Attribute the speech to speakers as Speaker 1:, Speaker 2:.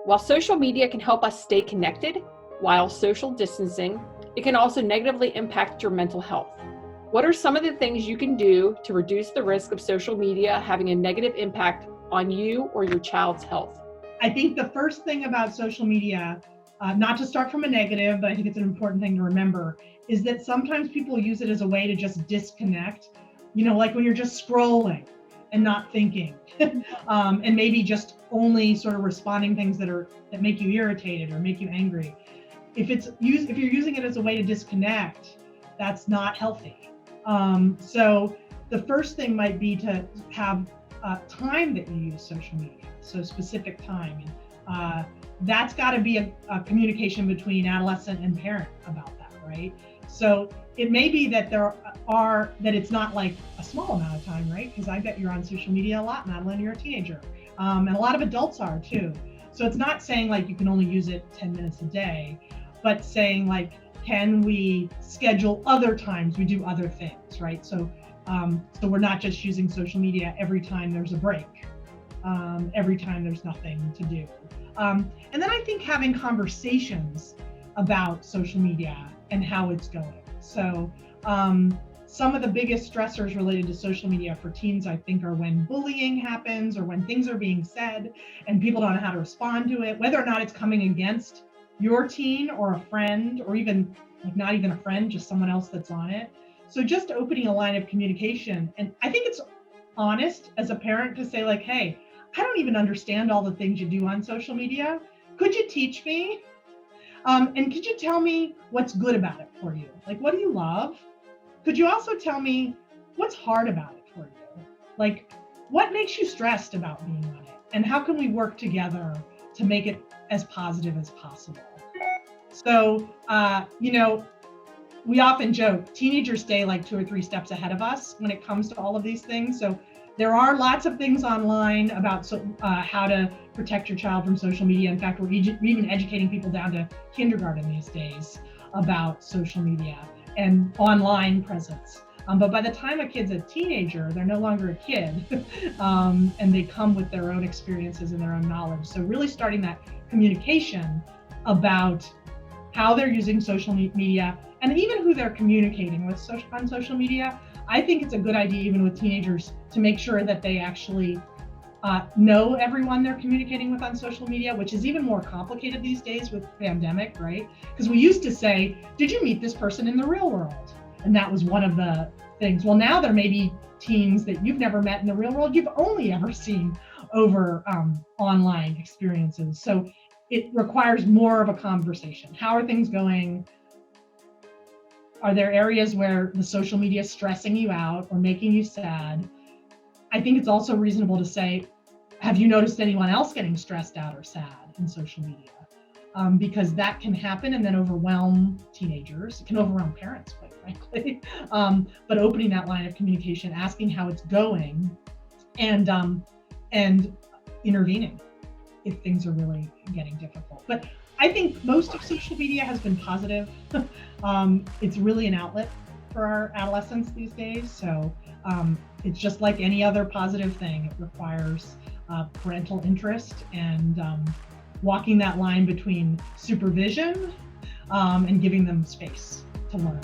Speaker 1: While social media can help us stay connected while social distancing, it can also negatively impact your mental health. What are some of the things you can do to reduce the risk of social media having a negative impact on you or your child's health?
Speaker 2: I think the first thing about social media, not to start from a negative, but I think it's an important thing to remember, is that sometimes people use it as a way to just disconnect, like when you're just scrolling and not thinking, and maybe just only sort of responding things that make you irritated or make you angry. If you're using it as a way to disconnect, that's not healthy. So the first thing might be to have time that you use social media, so specific time. And that's got to be a communication between adolescent and parent about that, right? So it may be that that it's not like a small amount of time, right? Because I bet you're on social media a lot, Madeline, you're a teenager. And a lot of adults are too. So it's not saying like you can only use it 10 minutes a day, but saying like, can we schedule other times we do other things, right? So we're not just using social media every time there's a break, every time there's nothing to do. And then I think having conversations about social media and how it's going. So some of the biggest stressors related to social media for teens, I think, are when bullying happens or when things are being said and people don't know how to respond to it, whether or not it's coming against your teen or a friend, or even like not even a friend, just someone else that's on it. So just opening a line of communication. And I think it's honest as a parent to say like, hey, I don't even understand all the things you do on social media. Could you teach me? And could you tell me what's good about it for you? Like, what do you love? Could you also tell me what's hard about it for you? Like, what makes you stressed about being on it? And how can we work together to make it as positive as possible? So, we often joke, teenagers stay like 2 or 3 steps ahead of us when it comes to all of these things. So there are lots of things online about how to protect your child from social media. In fact, we're even educating people down to kindergarten these days about social media and online presence. But by the time a kid's a teenager, they're no longer a kid, and they come with their own experiences and their own knowledge. So really starting that communication about how they're using social media and even who they're communicating with on social media. I think it's a good idea, even with teenagers, to make sure that they actually know everyone they're communicating with on social media, which is even more complicated these days with the pandemic, right? Because we used to say, did you meet this person in the real world? And that was one of the things. Well, now there may be teens that you've never met in the real world, you've only ever seen over online experiences. So it requires more of a conversation. How are things going? Are there areas where the social media is stressing you out or making you sad? I think it's also reasonable to say, have you noticed anyone else getting stressed out or sad in social media? Because that can happen and then overwhelm teenagers. It can overwhelm parents, quite frankly. But opening that line of communication, asking how it's going, and intervening if things are really getting difficult. But I think most of social media has been positive. It's really an outlet for our adolescents these days. So it's just like any other positive thing. It requires parental interest and walking that line between supervision and giving them space to learn.